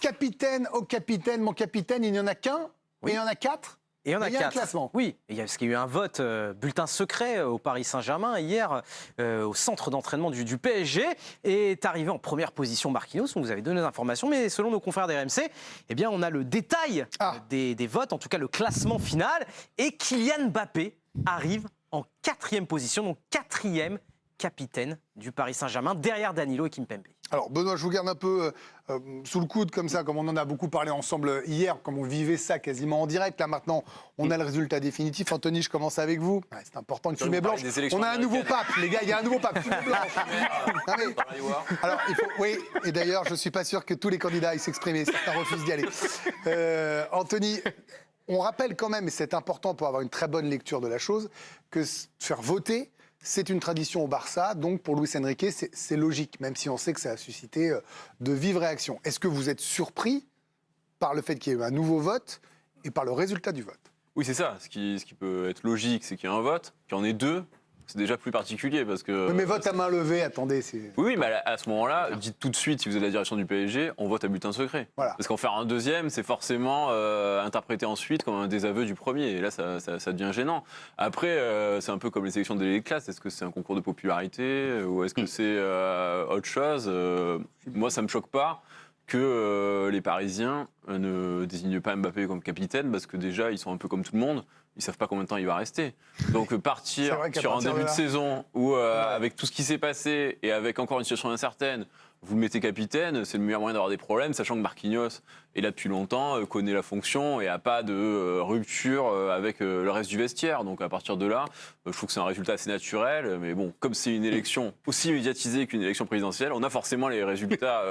capitaine au capitaine. Mon capitaine, il n'y en a qu'un. Oui. Et il y en a 4. Et on a il y a 4. un classement. Oui, parce qu'il y a eu un vote bulletin secret au Paris Saint-Germain hier au centre d'entraînement du PSG et est arrivé en première position Marquinhos. On vous avait donné les informations, mais selon nos confrères d'RMC, eh bien, on a le détail des votes, en tout cas le classement final. Et Kylian Mbappé arrive en 4e position, donc 4e capitaine du Paris Saint-Germain, derrière Danilo et Kimpembe. Alors Benoît, je vous garde un peu sous le coude comme ça, comme on en a beaucoup parlé ensemble hier, comme on vivait ça quasiment en direct. Là maintenant, on a le résultat définitif. Anthony, je commence avec vous. Ouais, c'est important que fumée blanche. On a un nouveau pape, les gars, il y a un nouveau pape. Fumée blanche. Alors, oui, et d'ailleurs, je ne suis pas sûr que tous les candidats aillent s'exprimer. Certains refusent d'y aller. Anthony, on rappelle quand même, et c'est important pour avoir une très bonne lecture de la chose, que faire voter, c'est une tradition au Barça, donc pour Luis Enrique, c'est logique, même si on sait que ça a suscité de vives réactions. Est-ce que vous êtes surpris par le fait qu'il y ait eu un nouveau vote et par le résultat du vote? Oui, c'est ça. Ce qui peut être logique, c'est qu'il y ait un vote, qu'il y en ait 2. C'est déjà plus particulier parce que... Oui, mais vote à main levée, attendez. Oui, mais à ce moment-là, dites tout de suite, si vous êtes la direction du PSG, on vote à bulletin secret. Voilà. Parce qu'en faire un deuxième, c'est forcément interprété ensuite comme un désaveu du premier. Et là, ça devient gênant. Après, c'est un peu comme les sélections de classe. Est-ce que c'est un concours de popularité ou est-ce que c'est autre chose? Moi, ça ne me choque pas que les Parisiens ne désignent pas Mbappé comme capitaine parce que déjà, ils sont un peu comme tout le monde. Ils ne savent pas combien de temps il va rester. Donc partir sur un début de saison où, avec tout ce qui s'est passé et avec encore une situation incertaine, vous le mettez capitaine, c'est le meilleur moyen d'avoir des problèmes, sachant que Marquinhos est là depuis longtemps, connaît la fonction et n'a pas de rupture avec le reste du vestiaire. Donc à partir de là, je trouve que c'est un résultat assez naturel. Mais bon, comme c'est une élection aussi médiatisée qu'une élection présidentielle, on a forcément les résultats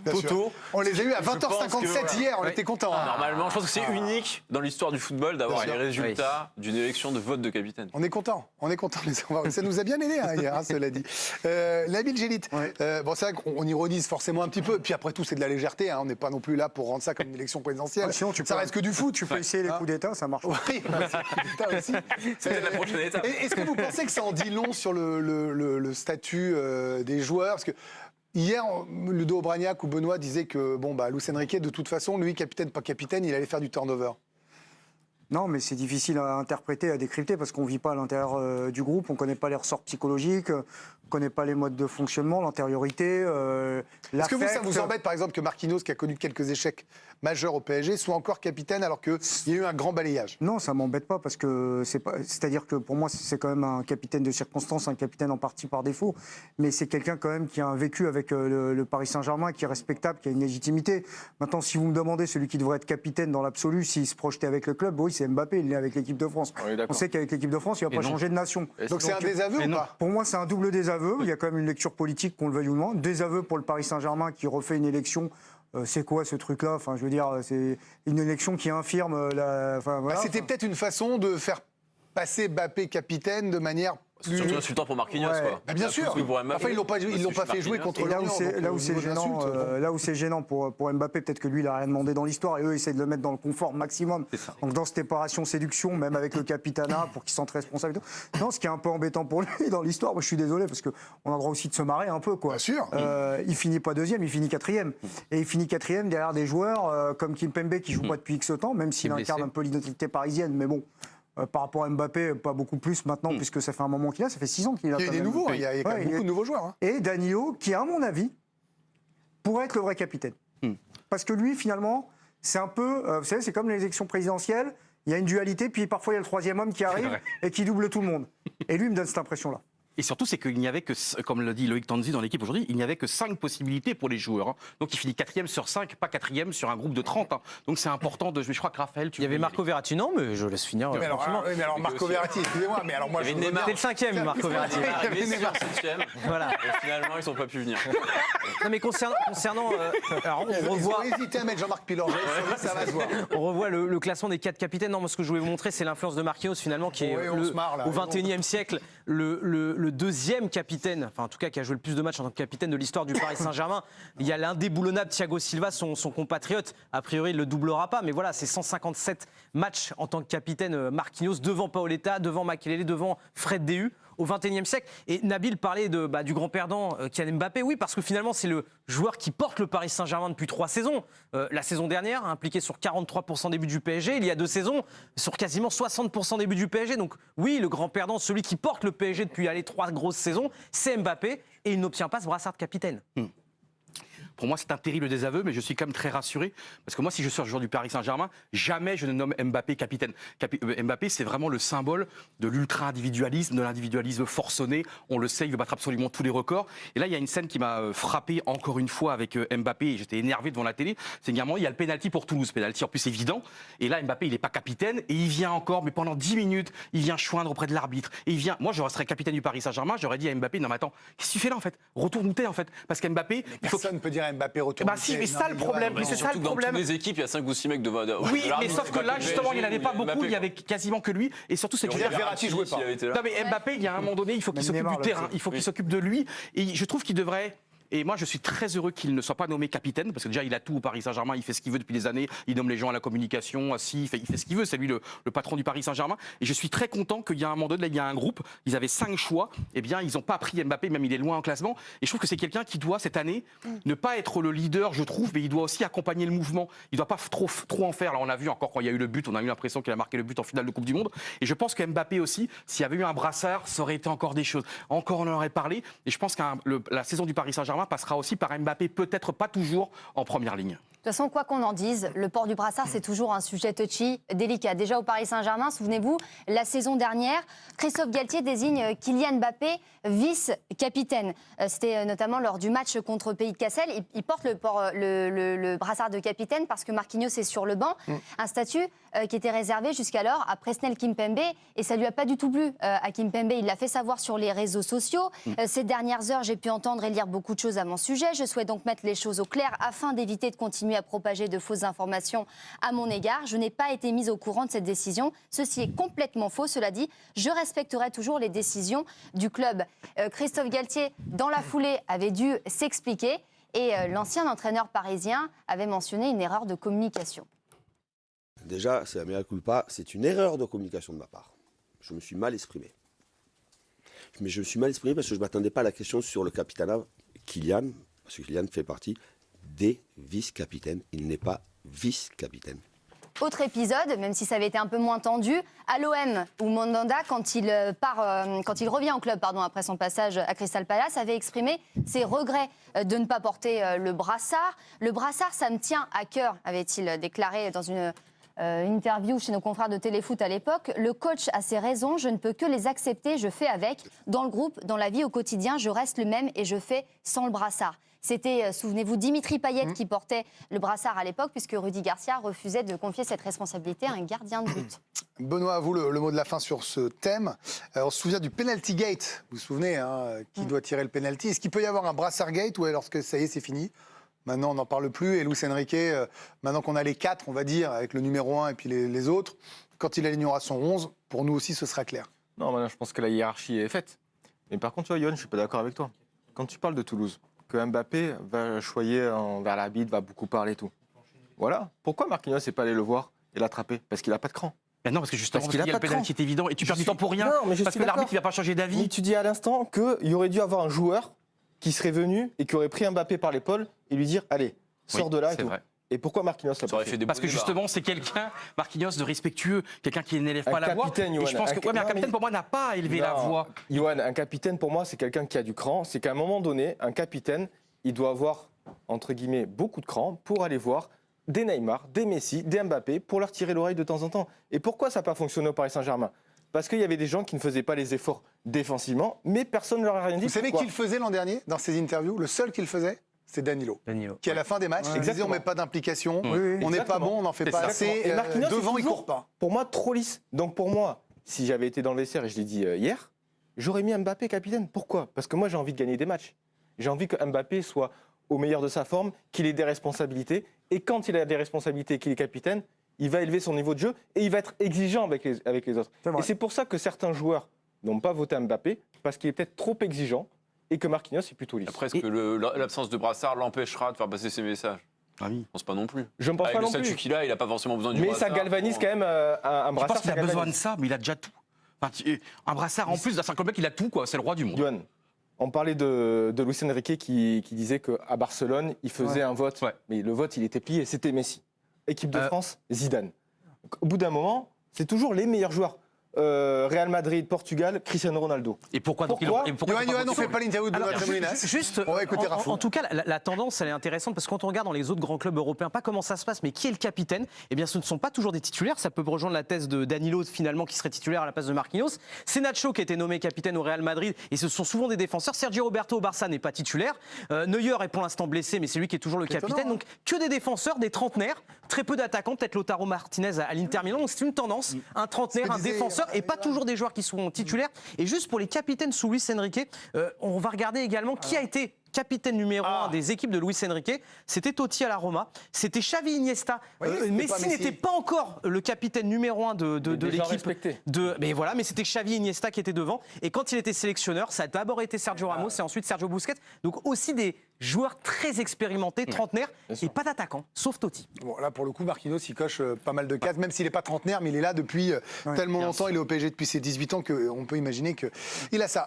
totaux. On les a eu à 20h57 hier, on était contents. Normalement, je pense que c'est unique dans l'histoire du football d'avoir les résultats d'une élection de vote de capitaine. On est content, ça nous a bien aidé hier, cela dit. Nabil Djellit, bon, c'est vrai qu'on ironise forcément un petit peu, et puis après tout c'est de la légèreté, on n'est pas non plus là pour rendre ça comme une élection présidentielle. Sinon, ça reste que du foot, tu peux essayer les coups d'État, ça marche. Oui, les coups d'État aussi. C'est la prochaine étape. Est-ce que vous pensez que ça en dit long sur le statut des joueurs? Parce que hier, Ludo Obraniak ou Benoît disaient que Luis Enrique, de toute façon, lui, capitaine, pas capitaine, il allait faire du turnover. Non, mais c'est difficile à interpréter, à décrypter, parce qu'on ne vit pas à l'intérieur du groupe, on ne connaît pas les ressorts psychologiques, on ne connaît pas les modes de fonctionnement, l'antériorité, Est-ce que ça vous embête, par exemple, que Marquinhos, qui a connu quelques échecs majeurs au PSG, soit encore capitaine alors qu'il y a eu un grand balayage? Non, ça ne m'embête pas, parce que c'est-à-dire que pour moi, c'est quand même un capitaine de circonstance, un capitaine en partie par défaut, mais c'est quelqu'un quand même qui a un vécu avec le Paris Saint-Germain, qui est respectable, qui a une légitimité. Maintenant, si vous me demandez celui qui devrait être capitaine dans l'absolu, s'il se projetait avec le club, oui, c'est Mbappé, il est avec l'équipe de France. On sait qu'avec l'équipe de France, il ne va pas changer de nation. Donc c'est un désaveu ou pas? Pour moi, c'est un double désaveu. Il y a quand même une lecture politique, qu'on le veuille ou non. Désaveu pour le Paris Saint-Germain qui refait une élection. C'est quoi ce truc-là? Enfin, je veux dire, c'est une élection qui infirme la. Enfin, voilà. C'était peut-être une façon de faire passer Mbappé capitaine de manière. C'est surtout insultant pour Marquinhos, quoi. Bien sûr. Enfin, ils l'ont pas fait jouer contre là Lorient. où c'est gênant, là où c'est gênant pour Mbappé, peut-être que lui, il a rien demandé dans l'histoire et eux essaient de le mettre dans le confort maximum. Donc dans cette séparation séduction, même avec le capitana, pour qu'il se sente responsable. Non, ce qui est un peu embêtant pour lui dans l'histoire, moi je suis désolé parce que on a le droit aussi de se marrer un peu, quoi. Bien sûr. Il finit pas deuxième, il finit quatrième. Et il finit quatrième derrière des joueurs comme Kimpembe qui joue pas depuis X temps, même s'il incarne un peu l'identité parisienne, mais bon. Par rapport à Mbappé, pas beaucoup plus maintenant, puisque ça fait un moment qu'il a, ça fait 6 ans qu'il a. Il y a des nouveaux, il y a quand même beaucoup de nouveaux joueurs. Et Danilo, qui, à mon avis, pourrait être le vrai capitaine. Parce que lui, finalement, c'est un peu, vous savez, c'est comme les élections présidentielles, il y a une dualité, puis parfois il y a le troisième homme qui arrive et qui double tout le monde. Et lui, il me donne cette impression-là. Et surtout, c'est qu'il n'y avait que, comme le dit Loïc Tanzi dans l'équipe aujourd'hui, il n'y avait que 5 possibilités pour les joueurs. Donc il finit 4e sur 5, pas 4e sur un groupe de 30. Donc c'est important de jouer. Je crois que Raphaël, Il y avait Marco Verratti, non, mais je laisse finir. Mais alors Marco Verratti, excusez-moi, mais alors moi je. C'était le 5e, Marco Verratti. Il y avait 7e. Voilà. Et finalement, ils n'ont pas pu venir. Non, mais concernant alors on revoit. Ils ont hésité à mettre Jean-Marc Pilorget, ça va se voir. On revoit le classement des 4 capitaines. Non, moi, ce que je voulais vous montrer, c'est l'influence de Marquinhos, finalement, qui est au XXIe siècle le deuxième capitaine, enfin en tout cas qui a joué le plus de matchs en tant que capitaine de l'histoire du Paris Saint-Germain. Il y a l'indéboulonnable Thiago Silva, son compatriote. A priori, il ne le doublera pas, mais voilà, c'est 157 matchs en tant que capitaine Marquinhos, devant Paoletta, devant Makelele, devant Fred Déu. au XXIe siècle. Et Nabil parlait du grand perdant Kylian Mbappé. Oui, parce que finalement, c'est le joueur qui porte le Paris Saint-Germain depuis 3 saisons. La saison dernière, impliqué sur 43% des buts du PSG. Il y a 2 saisons, sur quasiment 60% des buts du PSG. Donc oui, le grand perdant, celui qui porte le PSG depuis 3 grosses saisons, c'est Mbappé. Et il n'obtient pas ce brassard de capitaine. Pour moi, c'est un terrible désaveu, mais je suis quand même très rassuré. Parce que moi, si je suis un joueur du Paris Saint-Germain, jamais je ne nomme Mbappé capitaine. Mbappé, c'est vraiment le symbole de l'ultra-individualisme, de l'individualisme forcené. On le sait, il veut battre absolument tous les records. Et là, il y a une scène qui m'a frappé encore une fois avec Mbappé, et j'étais énervé devant la télé. C'est qu'à un moment, il y a le pénalty pour Toulouse. Pénalty en plus évident. Et là, Mbappé, il n'est pas capitaine. Et il vient encore, mais pendant 10 minutes, il vient choindre auprès de l'arbitre. Et il vient. Moi, je serais capitaine du Paris Saint-Germain, j'aurais dit à Mbappé, non mais attends, qu'est-ce que tu fais là en fait? Retourne où t'es en fait. Parce qu'Mbappé. Personne ne peut dire à Mbappé retourne. Bah si, mais c'est ça le problème. Mais c'est ça le problème. Dans toutes les équipes, il y a 5 ou 6 mecs de Oui, mais sauf que là, justement, il n'y en avait pas beaucoup, il y avait quasiment que lui. Et surtout, c'est que Verratti jouait pas. Non, mais Mbappé, il y a un moment donné, il faut qu'il s'occupe du terrain, il faut qu'il s'occupe de lui. Et je trouve qu'il devrait. Et moi, je suis très heureux qu'il ne soit pas nommé capitaine, parce que déjà, il a tout au Paris Saint-Germain, il fait ce qu'il veut depuis des années, il nomme les gens à la communication, il fait ce qu'il veut, c'est lui le patron du Paris Saint-Germain. Et je suis très content qu'il y a un moment donné, là, il y a un groupe, ils avaient 5 choix, eh bien, ils n'ont pas pris Mbappé, même il est loin en classement. Et je trouve que c'est quelqu'un qui doit, cette année, ne pas être le leader, je trouve, mais il doit aussi accompagner le mouvement. Il ne doit pas trop en faire. Là, on a vu encore quand il y a eu le but, on a eu l'impression qu'il a marqué le but en finale de Coupe du Monde. Et je pense que Mbappé aussi, s'il y avait eu un brassard, ça aurait été encore des choses. Encore, on en aurait parlé. Et je pense que la saison du Paris Saint-Germain passera aussi par Mbappé, peut-être pas toujours en première ligne. De toute façon, quoi qu'on en dise, le port du brassard, c'est toujours un sujet touchy, délicat. Déjà au Paris Saint-Germain, souvenez-vous, la saison dernière, Christophe Galtier désigne Kylian Mbappé vice-capitaine. C'était notamment lors du match contre Pays de Cassel. Il porte le brassard de capitaine parce que Marquinhos est sur le banc. Un statut qui était réservé jusqu'alors à Presnel Kimpembe. Et ça ne lui a pas du tout plu à Kimpembe. Il l'a fait savoir sur les réseaux sociaux. Ces dernières heures, j'ai pu entendre et lire beaucoup de choses à mon sujet. Je souhaite donc mettre les choses au clair afin d'éviter de continuer à propager de fausses informations à mon égard. Je n'ai pas été mise au courant de cette décision. Ceci est complètement faux. Cela dit, je respecterai toujours les décisions du club. Christophe Galtier, dans la foulée, avait dû s'expliquer et l'ancien entraîneur parisien avait mentionné une erreur de communication. Déjà, c'est la mea culpa, c'est une erreur de communication de ma part. Je me suis mal exprimé. Mais je me suis mal exprimé parce que je ne m'attendais pas à la question sur le capitana Kylian, parce que Kylian fait partie des vice-capitaines. Il n'est pas vice-capitaine. Autre épisode, même si ça avait été un peu moins tendu, à l'OM, où Mandanda, quand il revient au club après son passage à Crystal Palace, avait exprimé ses regrets de ne pas porter le brassard. Le brassard, ça me tient à cœur, avait-il déclaré dans une interview chez nos confrères de Téléfoot à l'époque. Le coach a ses raisons, je ne peux que les accepter, je fais avec. Dans le groupe, dans la vie au quotidien, je reste le même et je fais sans le brassard. C'était, souvenez-vous, Dimitri Payet qui portait le brassard à l'époque, puisque Rudy Garcia refusait de confier cette responsabilité à un gardien de but. Benoît, à vous le mot de la fin sur ce thème. On se souvient du penalty gate, vous vous souvenez, qui doit tirer le penalty. Est-ce qu'il peut y avoir un brassard gate ou alors que ça y est, c'est fini? Maintenant, on n'en parle plus. Et Luis Enrique, maintenant qu'on a les 4, on va dire, avec le numéro 1 et puis les autres, quand il alignera son 11, pour nous aussi, ce sera clair. Non, maintenant, je pense que la hiérarchie est faite. Mais par contre, tu vois, Yoann, je ne suis pas d'accord avec toi. Quand tu parles de Toulouse, que Mbappé va choyer vers l'arbitre, va beaucoup parler et tout. Voilà. Pourquoi Marquinhos n'est pas allé le voir et l'attraper? Parce qu'il n'a pas de cran. Ben non, parce que justement, parce qu'il y a le pénalty qui est évident et tu perds du temps pour rien. Non, mais parce que l'arbitre, il ne va pas changer d'avis. Mais tu dis à l'instant qu'il y aurait dû avoir un joueur qui serait venu et qui aurait pris Mbappé par l'épaule et lui dire allez, sors de là et tout. Vrai. Et pourquoi Marquinhos l'a pas fait? Parce que justement, c'est quelqu'un, Marquinhos, de respectueux, quelqu'un qui n'élève pas la voix. Et je pense que un capitaine, pour moi, n'a pas à élever la voix. Yoann, un capitaine, pour moi, c'est quelqu'un qui a du cran. C'est qu'à un moment donné, un capitaine, il doit avoir, entre guillemets, beaucoup de cran pour aller voir des Neymar, des Messi, des Mbappé, pour leur tirer l'oreille de temps en temps. Et pourquoi ça n'a pas fonctionné au Paris Saint-Germain? Parce qu'il y avait des gens qui ne faisaient pas les efforts défensivement, mais personne ne leur a rien dit. Vous savez qui le faisait l'an dernier, dans ses interviews? Le seul qui le faisait, c'est Danilo. Qui à la fin des matchs, il disait on ne met pas d'implication, on n'est pas bon, on n'en fait pas assez, devant il ne court pas. Pour moi, trop lisse. Donc pour moi, si j'avais été dans le vestiaire, et je l'ai dit hier, j'aurais mis Mbappé capitaine. Pourquoi? Parce que moi j'ai envie de gagner des matchs. J'ai envie que Mbappé soit au meilleur de sa forme, qu'il ait des responsabilités. Et quand il a des responsabilités et qu'il est capitaine, il va élever son niveau de jeu et il va être exigeant avec les autres. Et c'est pour ça que certains joueurs n'ont pas voté Mbappé, parce qu'il est peut-être trop exigeant et que Marquinhos est plutôt lisse. Après, est-ce que l'absence de brassard l'empêchera de faire passer ses messages? Ah oui. Je pense pas non plus. Je ne pense pas non plus. Avec le statut qu'il a, il n'a pas forcément besoin du brassard. Mais ça galvanise quand même un brassard. Je pense qu'il a besoin de ça, mais il a déjà tout. Enfin, un brassard en plus d'un club il a tout, quoi. C'est le roi du monde. Johan, on parlait de Luis Enrique qui disait qu'à Barcelone, il faisait un vote, mais le vote, il était plié, c'était Messi. Équipe de France, Zidane. Au bout d'un moment, c'est toujours les meilleurs joueurs. Real Madrid, Portugal, Cristiano Ronaldo. Et pourquoi Johan, on ne fait pas l'interview de Benoît Moulinas. Juste, on va écouter Rafou. En tout cas, la tendance, elle est intéressante parce que quand on regarde dans les autres grands clubs européens, pas comment ça se passe, mais qui est le capitaine, eh bien, ce ne sont pas toujours des titulaires. Ça peut rejoindre la thèse de Danilo, finalement, qui serait titulaire à la place de Marquinhos. C'est Nacho qui a été nommé capitaine au Real Madrid et ce sont souvent des défenseurs. Sergio Roberto au Barça n'est pas titulaire. Neuer est pour l'instant blessé, mais c'est lui qui est toujours le capitaine. Donc, que des défenseurs, des trentenaires, très peu d'attaquants, peut-être Lautaro Martinez à l'Inter Milan. Donc, c'est une tendance, un trentenaire, un défenseur et pas toujours des joueurs qui sont titulaires. Et juste pour les capitaines sous Luis Enrique, on va regarder également qui a été capitaine numéro 1 des équipes de Luis Enrique. C'était Totti à la Roma, c'était Xavi Iniesta. Messi n'était pas encore le capitaine numéro 1 de l'équipe. Mais voilà, mais c'était Xavi Iniesta qui était devant. Et quand il était sélectionneur, ça a d'abord été Sergio Ramos et ensuite Sergio Busquets. Donc aussi des joueurs très expérimentés, trentenaires, et pas d'attaquants, sauf Totti. Bon, là, pour le coup, Marquinhos, il coche pas mal de cases, même s'il n'est pas trentenaire, mais il est là depuis tellement longtemps, il est au PSG depuis ses 18 ans qu'on peut imaginer qu'il a ça.